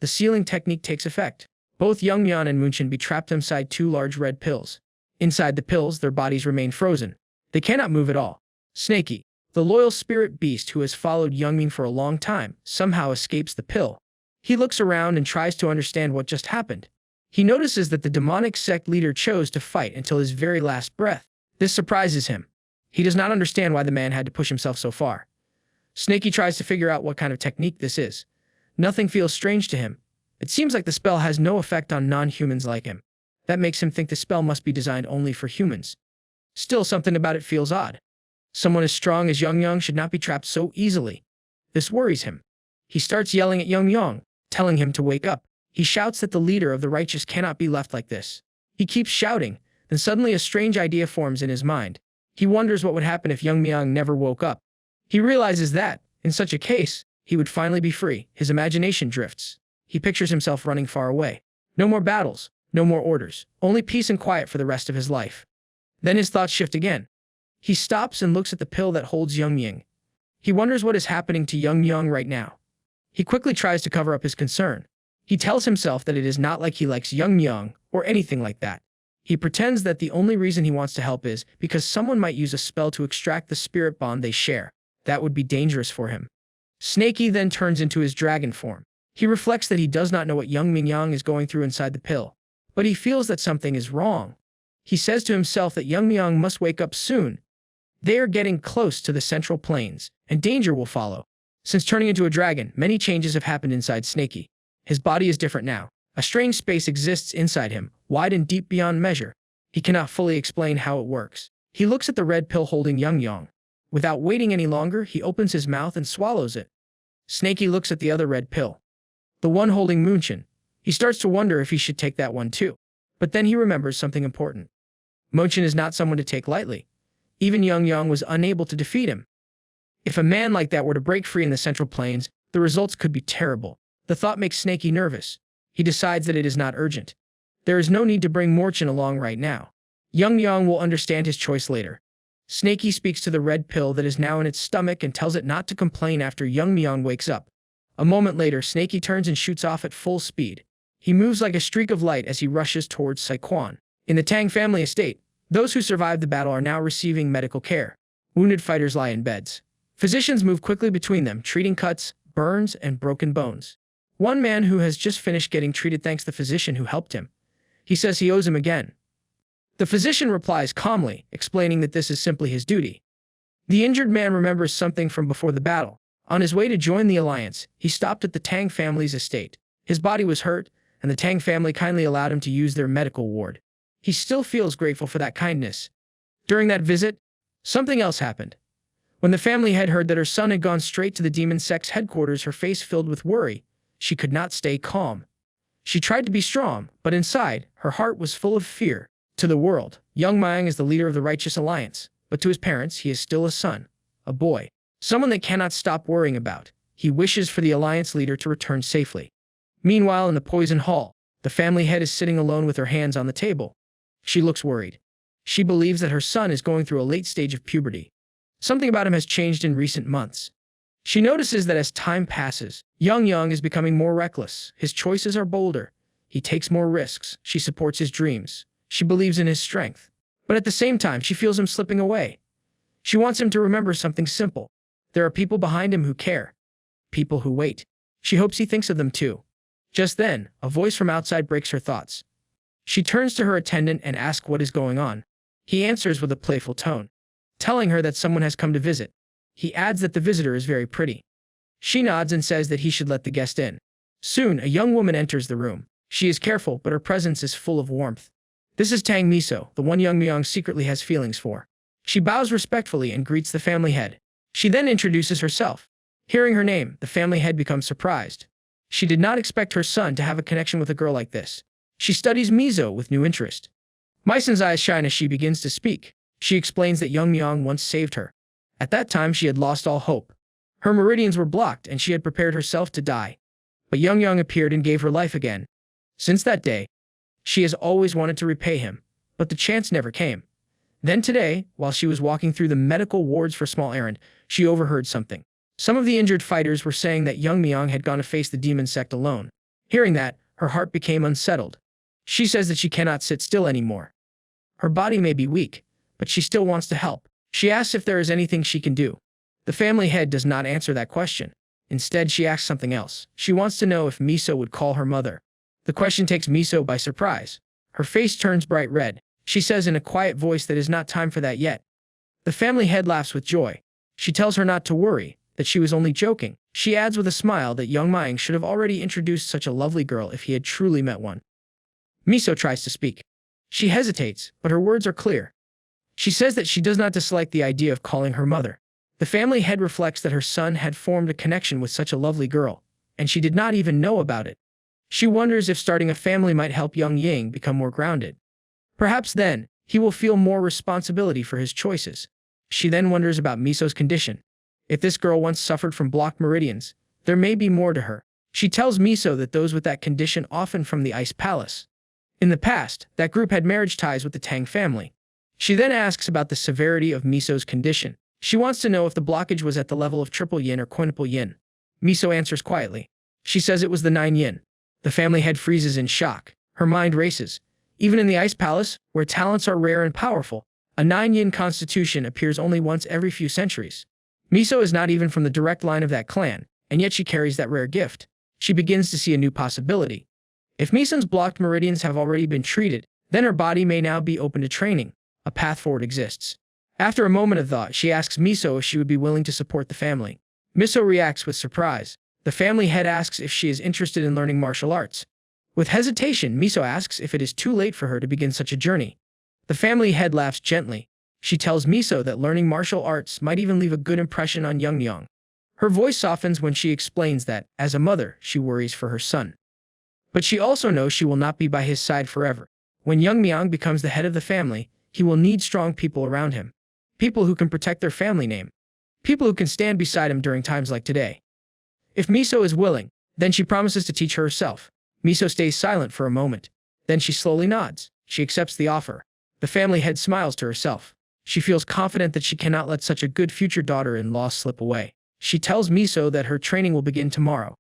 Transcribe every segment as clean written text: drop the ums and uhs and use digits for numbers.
the sealing technique takes effect. Both Yong Yong and Munchen be trapped inside two large red pills. Inside the pills, their bodies remain frozen. They cannot move at all. Snaky, the loyal spirit beast who has followed Yong Yong for a long time, somehow escapes the pill. He looks around and tries to understand what just happened. He notices that the demonic sect leader chose to fight until his very last breath. This surprises him. He does not understand why the man had to push himself so far. Snaky tries to figure out what kind of technique this is. Nothing feels strange to him. It seems like the spell has no effect on non-humans like him. That makes him think the spell must be designed only for humans. Still, something about it feels odd. Someone as strong as Yong Yong should not be trapped so easily. This worries him. He starts yelling at Yong Yong, telling him to wake up. He shouts that the leader of the righteous cannot be left like this. He keeps shouting, then suddenly a strange idea forms in his mind. He wonders what would happen if Yong Yong never woke up. He realizes that, in such a case, he would finally be free. His imagination drifts. He pictures himself running far away. No more battles, no more orders, only peace and quiet for the rest of his life. Then his thoughts shift again. He stops and looks at the pill that holds Yong Yong. He wonders what is happening to Yong Yong right now. He quickly tries to cover up his concern. He tells himself that it is not like he likes Yong Yong or anything like that. He pretends that the only reason he wants to help is because someone might use a spell to extract the spirit bond they share. That would be dangerous for him. Snaky then turns into his dragon form. He reflects that he does not know what Yong Yong is going through inside the pill, but he feels that something is wrong. He says to himself that Yong Yong must wake up soon. They are getting close to the central plains, and danger will follow. Since turning into a dragon, many changes have happened inside Snaky. His body is different now. A strange space exists inside him, wide and deep beyond measure. He cannot fully explain how it works. He looks at the red pill holding Yong Yong. Without waiting any longer, he opens his mouth and swallows it. Snaky looks at the other red pill, the one holding Munchen. He starts to wonder if he should take that one too. But then he remembers something important. Munchen is not someone to take lightly. Even Yong Yong was unable to defeat him. If a man like that were to break free in the Central Plains, the results could be terrible. The thought makes Snaky nervous. He decides that it is not urgent. There is no need to bring Munchen along right now. Yong Yong will understand his choice later. Snaky speaks to the red pill that is now in its stomach and tells it not to complain after Yong Yong wakes up. A moment later, Snaky turns and shoots off at full speed. He moves like a streak of light as he rushes towards Sichuan. In the Tang family estate, those who survived the battle are now receiving medical care. Wounded fighters lie in beds. Physicians move quickly between them, treating cuts, burns, and broken bones. One man who has just finished getting treated thanks the physician who helped him. He says he owes him again. The physician replies calmly, explaining that this is simply his duty. The injured man remembers something from before the battle. On his way to join the alliance, he stopped at the Tang family's estate. His body was hurt, and the Tang family kindly allowed him to use their medical ward. He still feels grateful for that kindness. During that visit, something else happened. When the family had heard that her son had gone straight to the demon sect's headquarters, her face filled with worry. She could not stay calm. She tried to be strong, but inside, her heart was full of fear. To the world, Yong Yong is the leader of the righteous alliance, but to his parents, he is still a son, a boy, someone they cannot stop worrying about. He wishes for the alliance leader to return safely. Meanwhile, in the poison hall, the family head is sitting alone with her hands on the table. She looks worried. She believes that her son is going through a late stage of puberty. Something about him has changed in recent months. She notices that as time passes, Yong Yong is becoming more reckless. His choices are bolder. He takes more risks. She supports his dreams. She believes in his strength. But at the same time, she feels him slipping away. She wants him to remember something simple. There are people behind him who care. People who wait. She hopes he thinks of them too. Just then, a voice from outside breaks her thoughts. She turns to her attendant and asks what is going on. He answers with a playful tone, telling her that someone has come to visit. He adds that the visitor is very pretty. She nods and says that he should let the guest in. Soon, a young woman enters the room. She is careful, but her presence is full of warmth. This is Tang Miso, the one Yong Yong secretly has feelings for. She bows respectfully and greets the family head. She then introduces herself. Hearing her name, the family head becomes surprised. She did not expect her son to have a connection with a girl like this. She studies Miso with new interest. Mison's eyes shine as she begins to speak. She explains that Yong Yong once saved her. At that time, she had lost all hope. Her meridians were blocked and she had prepared herself to die. But Yong Yong appeared and gave her life again. Since that day, she has always wanted to repay him, but the chance never came. Then today, while she was walking through the medical wards for a small errand, she overheard something. Some of the injured fighters were saying that Yong Yong had gone to face the demon sect alone. Hearing that, her heart became unsettled. She says that she cannot sit still anymore. Her body may be weak, but she still wants to help. She asks if there is anything she can do. The family head does not answer that question. Instead, she asks something else. She wants to know if Miso would call her mother. The question takes Miso by surprise. Her face turns bright red. She says in a quiet voice that it is not time for that yet. The family head laughs with joy. She tells her not to worry, that she was only joking. She adds with a smile that Yong Yong should have already introduced such a lovely girl if he had truly met one. Miso tries to speak. She hesitates, but her words are clear. She says that she does not dislike the idea of calling her mother. The family head reflects that her son had formed a connection with such a lovely girl, and she did not even know about it. She wonders if starting a family might help Yong Yong become more grounded. Perhaps then, he will feel more responsibility for his choices. She then wonders about Miso's condition. If this girl once suffered from blocked meridians, there may be more to her. She tells Miso that those with that condition often from the Ice Palace. In the past, that group had marriage ties with the Tang family. She then asks about the severity of Miso's condition. She wants to know if the blockage was at the level of triple yin or quintuple yin. Miso answers quietly. She says it was the 9 yin. The family head freezes in shock. Her mind races. Even in the Ice Palace, where talents are rare and powerful, a 9 yin constitution appears only once every few centuries. Miso is not even from the direct line of that clan, and yet she carries that rare gift. She begins to see a new possibility. If Miso's blocked meridians have already been treated, then her body may now be open to training. A path forward exists. After a moment of thought, she asks Miso if she would be willing to support the family. Miso reacts with surprise. The family head asks if she is interested in learning martial arts. With hesitation, Miso asks if it is too late for her to begin such a journey. The family head laughs gently. She tells Miso that learning martial arts might even leave a good impression on Yong Yong. Her voice softens when she explains that, as a mother, she worries for her son. But she also knows she will not be by his side forever. When Yong Yong becomes the head of the family, he will need strong people around him. People who can protect their family name. People who can stand beside him during times like today. If Miso is willing, then she promises to teach her herself. Miso stays silent for a moment. Then she slowly nods. She accepts the offer. The family head smiles to herself. She feels confident that she cannot let such a good future daughter-in-law slip away. She tells Miso that her training will begin tomorrow.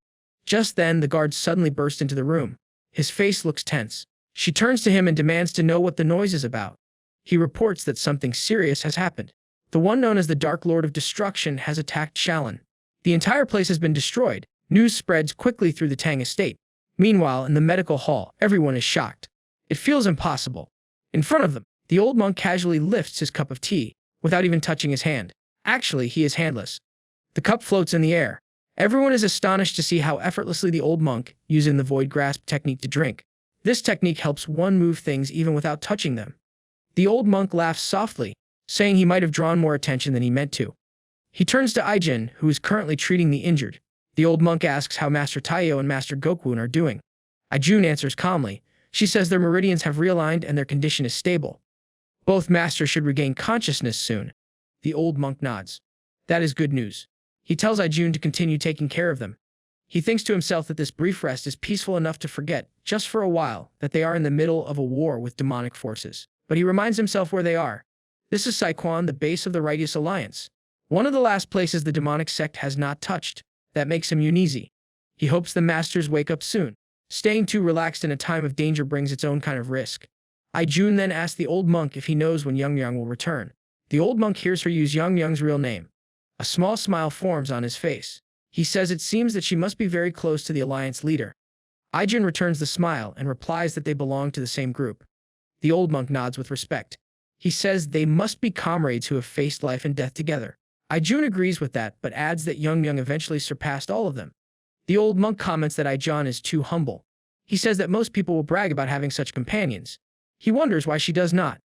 Just then, the guard suddenly burst into the room. His face looks tense. She turns to him and demands to know what the noise is about. He reports that something serious has happened. The one known as the Dark Lord of Destruction has attacked Shaolin. The entire place has been destroyed. News spreads quickly through the Tang estate. Meanwhile, in the medical hall, everyone is shocked. It feels impossible. In front of them, the old monk casually lifts his cup of tea, without even touching his hand. Actually, he is handless. The cup floats in the air. Everyone is astonished to see how effortlessly the old monk using the void grasp technique to drink. This technique helps one move things even without touching them. The old monk laughs softly, saying he might have drawn more attention than he meant to. He turns to Aijin, who is currently treating the injured. The old monk asks how Master Taio and Master Gokun are doing. Aijin answers calmly. She says their meridians have realigned and their condition is stable. Both masters should regain consciousness soon. The old monk nods. That is good news. He tells Aijin to continue taking care of them. He thinks to himself that this brief rest is peaceful enough to forget, just for a while, that they are in the middle of a war with demonic forces. But he reminds himself where they are. This is Sichuan, the base of the Righteous Alliance. One of the last places the demonic sect has not touched. That makes him uneasy. He hopes the masters wake up soon. Staying too relaxed in a time of danger brings its own kind of risk. Aijin then asks the old monk if he knows when Yong Yong will return. The old monk hears her use Yong Yong's real name. A small smile forms on his face. He says it seems that she must be very close to the alliance leader. Aijin returns the smile and replies that they belong to the same group. The old monk nods with respect. He says they must be comrades who have faced life and death together. Aijin agrees with that, but adds that Yong Yong eventually surpassed all of them. The old monk comments that Aijin is too humble. He says that most people will brag about having such companions. He wonders why she does not.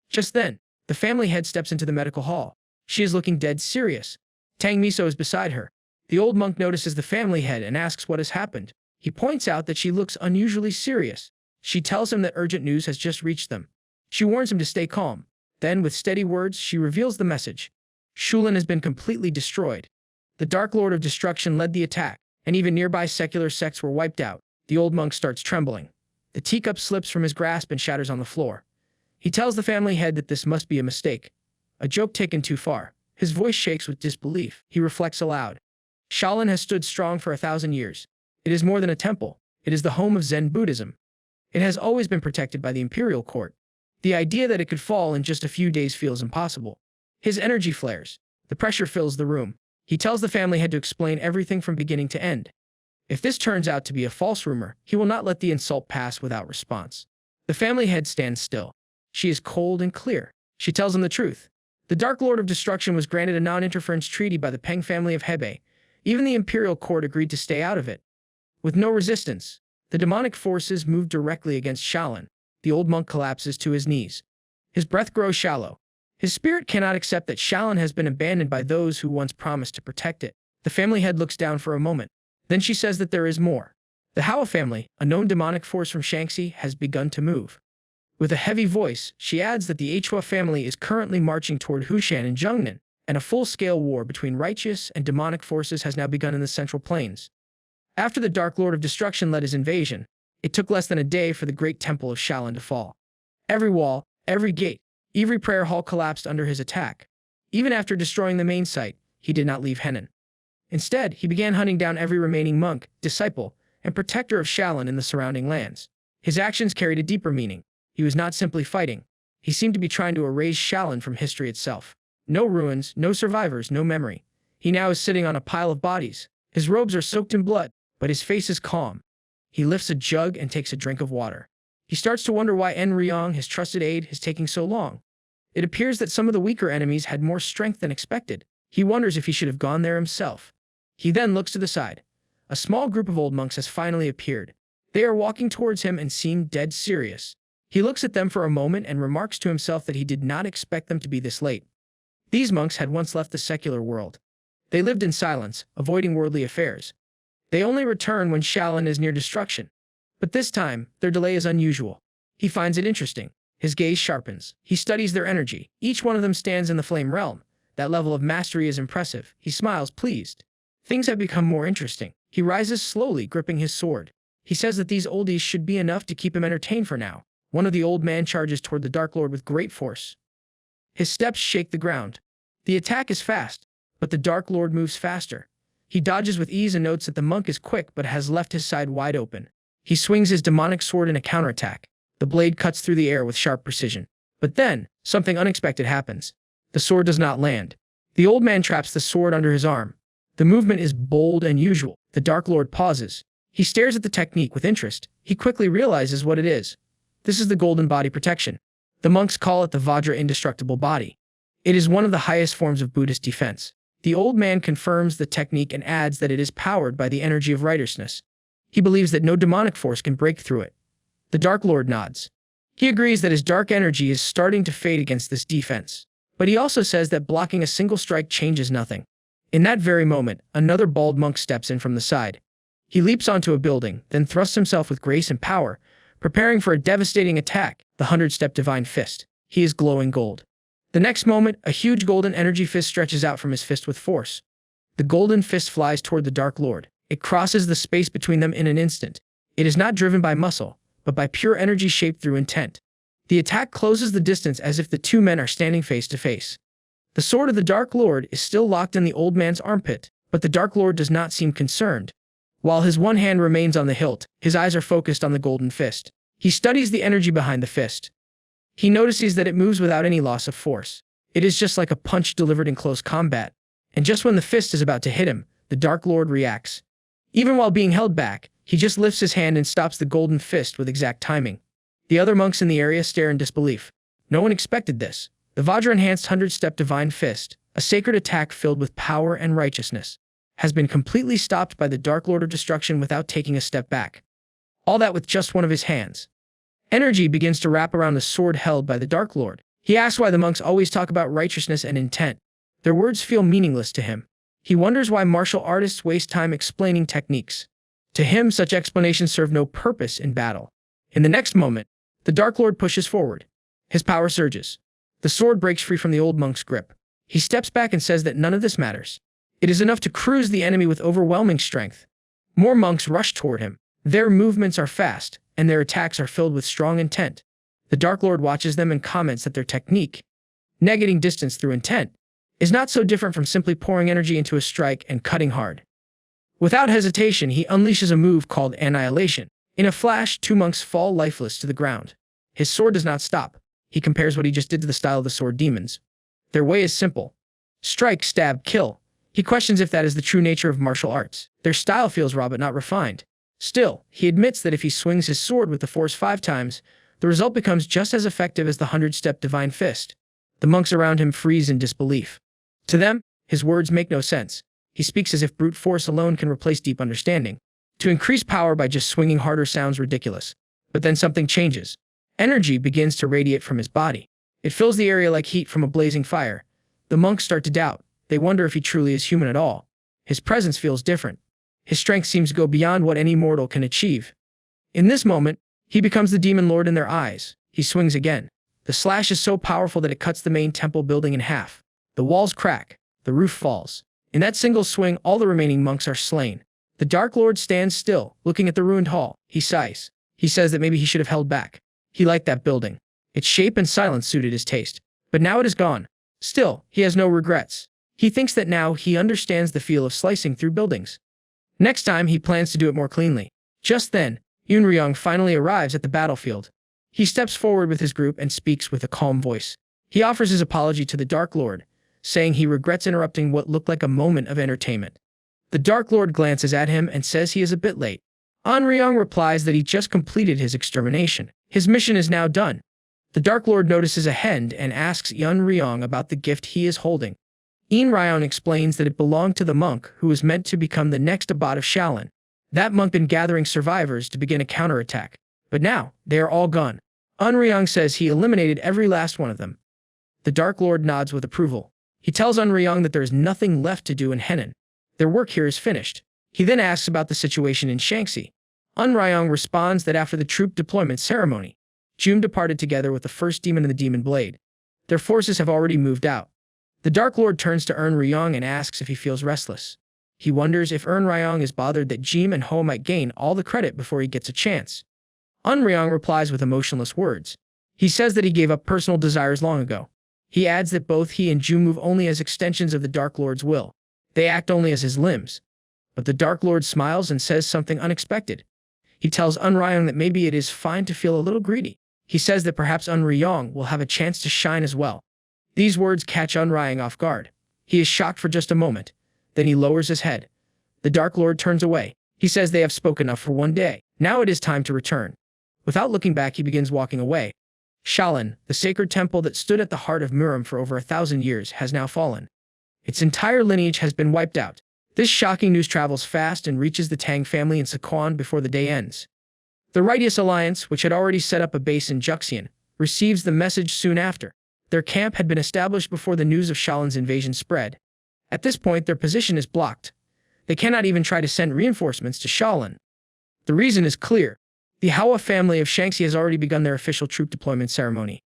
Just then, the family head steps into the medical hall. She is looking dead serious. Tang Miso is beside her. The old monk notices the family head and asks what has happened. He points out that she looks unusually serious. She tells him that urgent news has just reached them. She warns him to stay calm. Then, with steady words, she reveals the message. Shaolin has been completely destroyed. The Dark Lord of Destruction led the attack, and even nearby secular sects were wiped out. The old monk starts trembling. The teacup slips from his grasp and shatters on the floor. He tells the family head that this must be a mistake. A joke taken too far. His voice shakes with disbelief. He reflects aloud. Shaolin has stood strong for 1,000 years. It is more than a temple. It is the home of Zen Buddhism. It has always been protected by the imperial court. The idea that it could fall in just a few days feels impossible. His energy flares. The pressure fills the room. He tells the family head to explain everything from beginning to end. If this turns out to be a false rumor, he will not let the insult pass without response. The family head stands still. She is cold and clear. She tells him the truth. The Dark Lord of Destruction was granted a non-interference treaty by the Peng family of Hebei. Even the imperial court agreed to stay out of it. With no resistance, the demonic forces moved directly against Shaolin. The old monk collapses to his knees. His breath grows shallow. His spirit cannot accept that Shaolin has been abandoned by those who once promised to protect it. The family head looks down for a moment. Then she says that there is more. The Hua family, a known demonic force from Shaanxi, has begun to move. With a heavy voice, she adds that the Hua family is currently marching toward Hushan and Zhongnan, and a full-scale war between righteous and demonic forces has now begun in the Central Plains. After the Dark Lord of Destruction led his invasion, it took less than a day for the great temple of Shaolin to fall. Every wall, every gate, every prayer hall collapsed under his attack. Even after destroying the main site, he did not leave Henan. Instead, he began hunting down every remaining monk, disciple, and protector of Shaolin in the surrounding lands. His actions carried a deeper meaning. He was not simply fighting. He seemed to be trying to erase Shaolin from history itself. No ruins, no survivors, no memory. He now is sitting on a pile of bodies. His robes are soaked in blood, but his face is calm. He lifts a jug and takes a drink of water. He starts to wonder why Yong, his trusted aide, is taking so long. It appears that some of the weaker enemies had more strength than expected. He wonders if he should have gone there himself. He then looks to the side. A small group of old monks has finally appeared. They are walking towards him and seem dead serious. He looks at them for a moment and remarks to himself that he did not expect them to be this late. These monks had once left the secular world. They lived in silence, avoiding worldly affairs. They only return when Shaolin is near destruction. But this time, their delay is unusual. He finds it interesting. His gaze sharpens. He studies their energy. Each one of them stands in the flame realm. That level of mastery is impressive. He smiles, pleased. Things have become more interesting. He rises slowly, gripping his sword. He says that these oldies should be enough to keep him entertained for now. One of the old men charges toward the Dark Lord with great force. His steps shake the ground. The attack is fast, but the Dark Lord moves faster. He dodges with ease and notes that the monk is quick but has left his side wide open. He swings his demonic sword in a counterattack. The blade cuts through the air with sharp precision. But then, something unexpected happens. The sword does not land. The old man traps the sword under his arm. The movement is bold and usual. The Dark Lord pauses. He stares at the technique with interest. He quickly realizes what it is. This is the golden body protection. The monks call it the Vajra indestructible body. It is one of the highest forms of Buddhist defense. The old man confirms the technique and adds that it is powered by the energy of righteousness. He believes that no demonic force can break through it. The Dark Lord nods. He agrees that his dark energy is starting to fade against this defense. But he also says that blocking a single strike changes nothing. In that very moment, another bald monk steps in from the side. He leaps onto a building, then thrusts himself with grace and power, preparing for a devastating attack, the 100-step divine fist. He is glowing gold. The next moment, a huge golden energy fist stretches out from his fist with force. The golden fist flies toward the Dark Lord. It crosses the space between them in an instant. It is not driven by muscle, but by pure energy shaped through intent. The attack closes the distance as if the two men are standing face to face. The sword of the Dark Lord is still locked in the old man's armpit, but the Dark Lord does not seem concerned. While his one hand remains on the hilt, his eyes are focused on the golden fist. He studies the energy behind the fist. He notices that it moves without any loss of force. It is just like a punch delivered in close combat. And just when the fist is about to hit him, the Dark Lord reacts. Even while being held back, he just lifts his hand and stops the golden fist with exact timing. The other monks in the area stare in disbelief. No one expected this. The Vajra-enhanced 100-step divine fist, a sacred attack filled with power and righteousness, has been completely stopped by the Dark Lord of Destruction without taking a step back. All that with just one of his hands. Energy begins to wrap around the sword held by the Dark Lord. He asks why the monks always talk about righteousness and intent. Their words feel meaningless to him. He wonders why martial artists waste time explaining techniques. To him, such explanations serve no purpose in battle. In the next moment, the Dark Lord pushes forward. His power surges. The sword breaks free from the old monk's grip. He steps back and says that none of this matters. It is enough to cruise the enemy with overwhelming strength. More monks rush toward him. Their movements are fast, and their attacks are filled with strong intent. The Dark Lord watches them and comments that their technique, negating distance through intent, is not so different from simply pouring energy into a strike and cutting hard. Without hesitation, he unleashes a move called Annihilation. In a flash, two monks fall lifeless to the ground. His sword does not stop. He compares what he just did to the style of the sword demons. Their way is simple. Strike, stab, kill. He questions if that is the true nature of martial arts. Their style feels raw but not refined. Still, he admits that if he swings his sword with the force 5 times, the result becomes just as effective as the 100-step divine fist. The monks around him freeze in disbelief. To them, his words make no sense. He speaks as if brute force alone can replace deep understanding. To increase power by just swinging harder sounds ridiculous. But then something changes. Energy begins to radiate from his body. It fills the area like heat from a blazing fire. The monks start to doubt. They wonder if he truly is human at all. His presence feels different. His strength seems to go beyond what any mortal can achieve. In this moment, he becomes the demon lord in their eyes. He swings again. The slash is so powerful that it cuts the main temple building in half. The walls crack. The roof falls. In that single swing, all the remaining monks are slain. The Dark Lord stands still, looking at the ruined hall. He sighs. He says that maybe he should have held back. He liked that building. Its shape and silence suited his taste. But now it is gone. Still, he has no regrets. He thinks that now he understands the feel of slicing through buildings. Next time, he plans to do it more cleanly. Just then, Yong Yong finally arrives at the battlefield. He steps forward with his group and speaks with a calm voice. He offers his apology to the Dark Lord, saying he regrets interrupting what looked like a moment of entertainment. The Dark Lord glances at him and says he is a bit late. Yong Yong replies that he just completed his extermination. His mission is now done. The Dark Lord notices a hand and asks Yong Yong about the gift he is holding. Yong Yong explains that it belonged to the monk who was meant to become the next abbot of Shaolin. That monk been gathering survivors to begin a counterattack. But now, they are all gone. Yong Yong says he eliminated every last one of them. The Dark Lord nods with approval. He tells Yong Yong that there is nothing left to do in Henan. Their work here is finished. He then asks about the situation in Shaanxi. Yong Yong responds that after the troop deployment ceremony, Jum departed together with the first demon and the demon blade. Their forces have already moved out. The Dark Lord turns to Yong Yong and asks if he feels restless. He wonders if Yong Yong is bothered that Jim and Ho might gain all the credit before he gets a chance. Yong Yong replies with emotionless words. He says that he gave up personal desires long ago. He adds that both he and Jum move only as extensions of the Dark Lord's will. They act only as his limbs. But the Dark Lord smiles and says something unexpected. He tells Yong Yong that maybe it is fine to feel a little greedy. He says that perhaps Yong Yong will have a chance to shine as well. These words catch Yong Yong off guard. He is shocked for just a moment. Then he lowers his head. The Dark Lord turns away. He says they have spoken enough for one day. Now it is time to return. Without looking back, he begins walking away. Shaolin, the sacred temple that stood at the heart of Murim for over 1,000 years, has now fallen. Its entire lineage has been wiped out. This shocking news travels fast and reaches the Tang family in Sichuan before the day ends. The Righteous Alliance, which had already set up a base in Juxian, receives the message soon after. Their camp had been established before the news of Shaolin's invasion spread. At this point, their position is blocked. They cannot even try to send reinforcements to Shaolin. The reason is clear. The Hua family of Shaanxi has already begun their official troop deployment ceremony.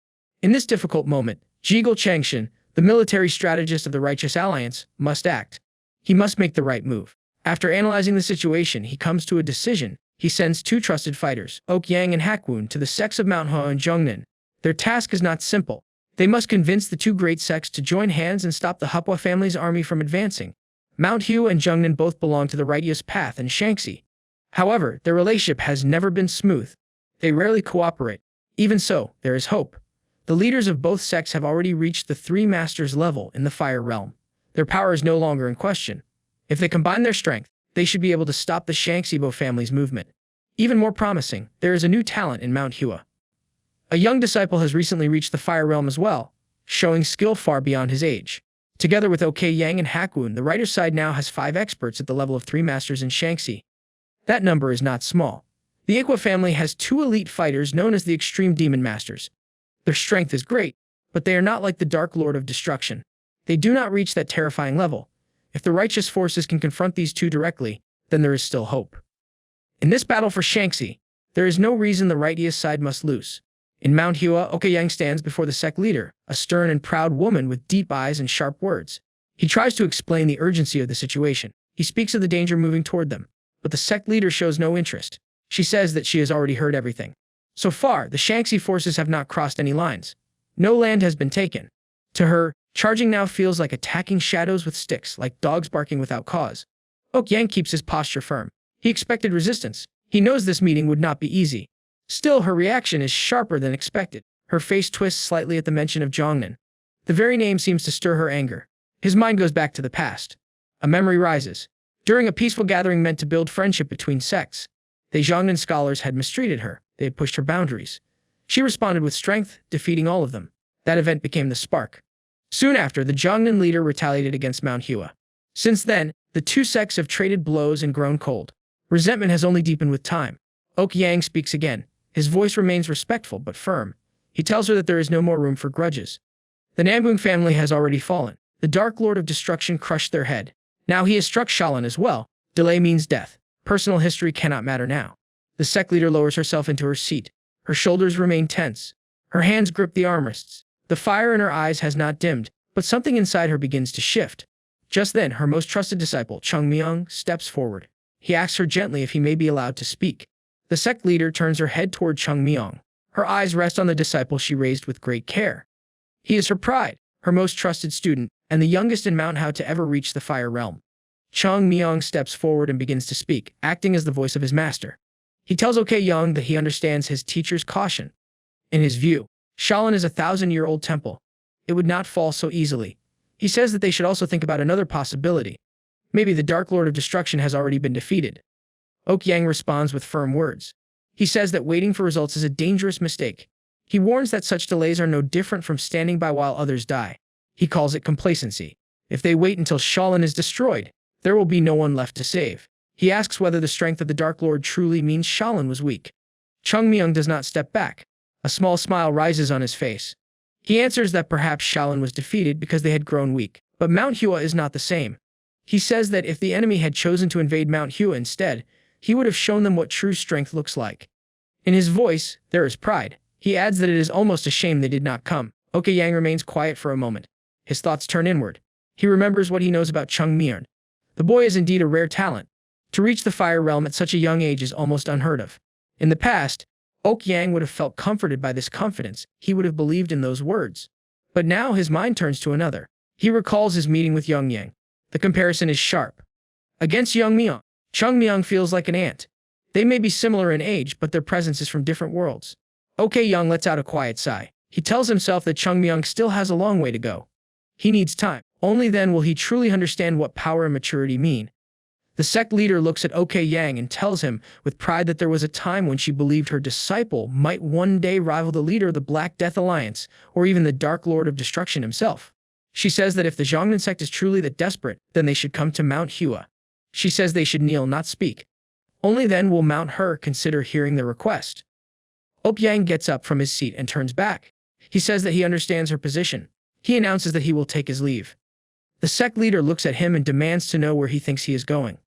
In this difficult moment, Jigel Changshan, the military strategist of the Righteous Alliance, must act. He must make the right move. After analyzing the situation, he comes to a decision. He sends 2 trusted fighters, Okyang and Hakwun, to the sects of Mount Hua and Zhongnan. Their task is not simple. They must convince the 2 great sects to join hands and stop the Hua family's army from advancing. Mount Hua and Zhongnan both belong to the righteous path in Shaanxi. However, their relationship has never been smooth. They rarely cooperate. Even so, there is hope. The leaders of both sects have already reached the 3 masters level in the fire realm. Their power is no longer in question. If they combine their strength, they should be able to stop the Shaanxibo family's movement. Even more promising, there is a new talent in Mount Hua. A young disciple has recently reached the fire realm as well, showing skill far beyond his age. Together with Okyang and Hakwun, the writer's side now has 5 experts at the level of 3 masters in Shaanxi. That number is not small. The Iqua family has 2 elite fighters known as the Extreme Demon Masters. Their strength is great, but they are not like the Dark Lord of Destruction. They do not reach that terrifying level. If the righteous forces can confront these 2 directly, then there is still hope. In this battle for Shaanxi, there is no reason the righteous side must lose. In Mount Hua, Okyang stands before the sect leader, a stern and proud woman with deep eyes and sharp words. He tries to explain the urgency of the situation. He speaks of the danger moving toward them, but the sect leader shows no interest. She says that she has already heard everything. So far, the Shaanxi forces have not crossed any lines. No land has been taken. To her, charging now feels like attacking shadows with sticks, like dogs barking without cause. Okyang keeps his posture firm. He expected resistance. He knows this meeting would not be easy. Still, her reaction is sharper than expected. Her face twists slightly at the mention of Zhongnan. The very name seems to stir her anger. His mind goes back to the past. A memory rises. During a peaceful gathering meant to build friendship between sects, the Zhongnan scholars had mistreated her. They had pushed her boundaries. She responded with strength, defeating all of them. That event became the spark. Soon after, the Zhongnan leader retaliated against Mount Hua. Since then, the two sects have traded blows and grown cold. Resentment has only deepened with time. Ok Yang speaks again. His voice remains respectful but firm. He tells her that there is no more room for grudges. The Namgung family has already fallen. The Dark Lord of Destruction crushed their head. Now he has struck Shaolin as well. Delay means death. Personal history cannot matter now. The sect leader lowers herself into her seat. Her shoulders remain tense. Her hands grip the armrests. The fire in her eyes has not dimmed, but something inside her begins to shift. Just then, her most trusted disciple, Yong Yong, steps forward. He asks her gently if he may be allowed to speak. The sect leader turns her head toward Yong Yong. Her eyes rest on the disciple she raised with great care. He is her pride, her most trusted student, and the youngest in Mount Hua to ever reach the fire realm. Yong Yong steps forward and begins to speak, acting as the voice of his master. He tells Ok Yang that he understands his teacher's caution. In his view, Shaolin is a 1,000-year-old temple. It would not fall so easily. He says that they should also think about another possibility. Maybe the Dark Lord of Destruction has already been defeated. Ok Yang responds with firm words. He says that waiting for results is a dangerous mistake. He warns that such delays are no different from standing by while others die. He calls it complacency. If they wait until Shaolin is destroyed, there will be no one left to save. He asks whether the strength of the Dark Lord truly means Shaolin was weak. Yong Yong does not step back. A small smile rises on his face. He answers that perhaps Shaolin was defeated because they had grown weak, but Mount Hua is not the same. He says that if the enemy had chosen to invade Mount Hua instead, he would have shown them what true strength looks like. In his voice, there is pride. He adds that it is almost a shame they did not come. Ok Yang remains quiet for a moment. His thoughts turn inward. He remembers what he knows about Yong Yong. The boy is indeed a rare talent. To reach the fire realm at such a young age is almost unheard of. In the past, Ok Yang would have felt comforted by this confidence. He would have believed in those words. But now his mind turns to another. He recalls his meeting with Yong Yong. The comparison is sharp. Against Yong Yong, Yong Yong feels like an ant. They may be similar in age, but their presence is from different worlds. Ok Yang lets out a quiet sigh. He tells himself that Yong Yong still has a long way to go. He needs time. Only then will he truly understand what power and maturity mean. The sect leader looks at Ok Yang and tells him with pride that there was a time when she believed her disciple might one day rival the leader of the Black Death Alliance, or even the Dark Lord of Destruction himself. She says that if the Zhongnan sect is truly that desperate, then they should come to Mount Hua. She says they should kneel, not speak. Only then will Mount Hua consider hearing their request. Ok Yang gets up from his seat and turns back. He says that he understands her position. He announces that he will take his leave. The sect leader looks at him and demands to know where he thinks he is going.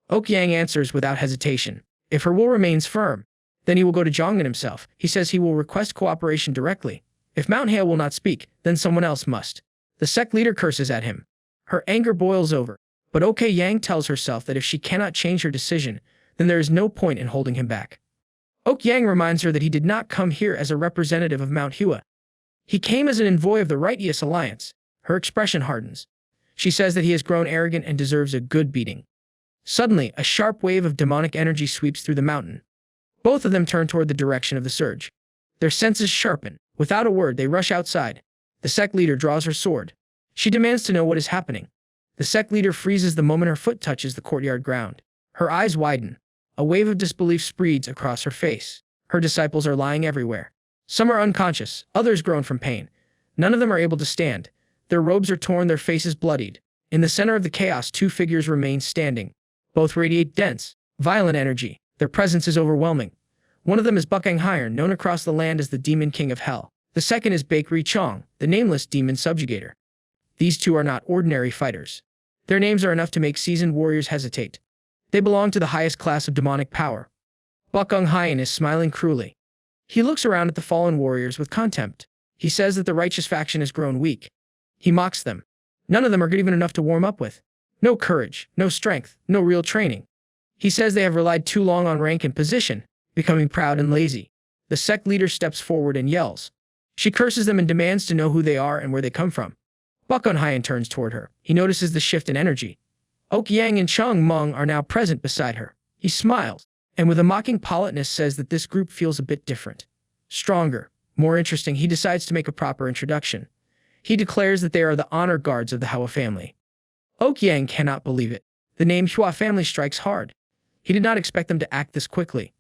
Ok Yang answers without hesitation. If her will remains firm, then he will go to Zhongnan himself. He says he will request cooperation directly. If Mount Hua will not speak, then someone else must. The sect leader curses at him. Her anger boils over, but Ok Yang tells herself that if she cannot change her decision, then there is no point in holding him back. Ok Yang reminds her that he did not come here as a representative of Mount Hua. He came as an envoy of the Righteous Alliance. Her expression hardens. She says that he has grown arrogant and deserves a good beating. Suddenly, a sharp wave of demonic energy sweeps through the mountain. Both of them turn toward the direction of the surge. Their senses sharpen. Without a word, they rush outside. The sect leader draws her sword. She demands to know what is happening. The sect leader freezes the moment her foot touches the courtyard ground. Her eyes widen. A wave of disbelief spreads across her face. Her disciples are lying everywhere. Some are unconscious, others groan from pain. None of them are able to stand. Their robes are torn, their faces bloodied. In the center of the chaos, two figures remain standing. Both radiate dense, violent energy. Their presence is overwhelming. One of them is Bukang Hyern, known across the land as the Demon King of Hell. The second is Bakery Chong, the nameless demon subjugator. These two are not ordinary fighters. Their names are enough to make seasoned warriors hesitate. They belong to the highest class of demonic power. Bukang Hyern is smiling cruelly. He looks around at the fallen warriors with contempt. He says that the righteous faction has grown weak. He mocks them. None of them are good even enough to warm up with. No courage, no strength, no real training. He says they have relied too long on rank and position, becoming proud and lazy. The sect leader steps forward and yells. She curses them and demands to know who they are and where they come from. Bukang Hyern turns toward her. He notices the shift in energy. Ok Yang and Yong Yong are now present beside her. He smiles. and with a mocking politeness says that this group feels a bit different. Stronger, more interesting, he decides to make a proper introduction. He declares that they are the honor guards of the Hua family. Okyang cannot believe it. The name Hua family strikes hard. He did not expect them to act this quickly.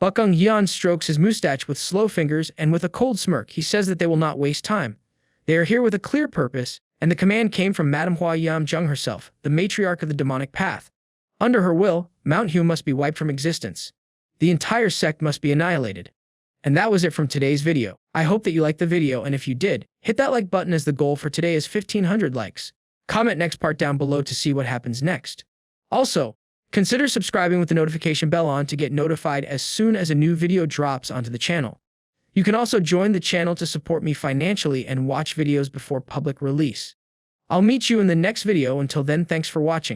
Bukung Yan strokes his mustache with slow fingers and with a cold smirk he says that they will not waste time. They are here with a clear purpose, and the command came from Madame Hua Yam-jung herself, the matriarch of the demonic path. Under her will, Mount Hua must be wiped from existence. The entire sect must be annihilated. And that was it from today's video. I hope that you liked the video, and if you did, hit that like button as the goal for today is 1500 likes. Comment next part down below to see what happens next. Also, consider subscribing with the notification bell on to get notified as soon as a new video drops onto the channel. You can also join the channel to support me financially and watch videos before public release. I'll meet you in the next video. Until then, thanks for watching.